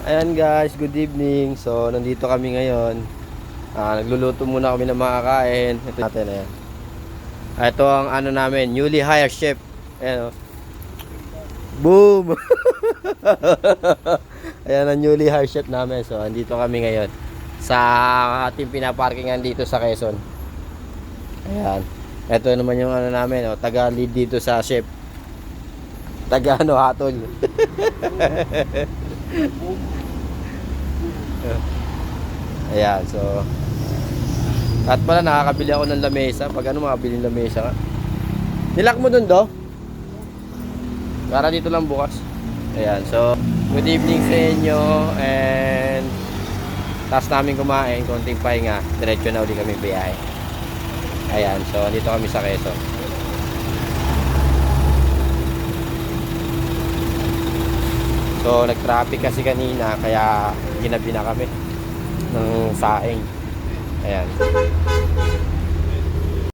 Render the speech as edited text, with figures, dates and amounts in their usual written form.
Ayan guys, good evening. So, nandito kami ngayon. Nagluluto muna kami ng makakain. Ito natin, ayan. Ito ang ano namin, newly hired chef. Ayan, oh. Boom! Ayan ang newly hired chef namin. So, andito kami ngayon sa ating pinaparkingan dito sa Quezon. Ayan. Ito naman yung ano namin, oh, taga-lead dito sa chef. Taga ano, hatol. Ayan, so at pala nakakabili ako ng lamesa. Pag ano makabili ng lamesa ka. Nilak mo dun do? Para dito lang bukas. Ayan, so good evening sa inyo. And taas namin kumain, konting pahinga. Diretso na uli kami biyahe. Ayan, so dito kami sa Quezon. So nag-traffic kasi kanina, kaya ginabi na kami ng saing. Ayan.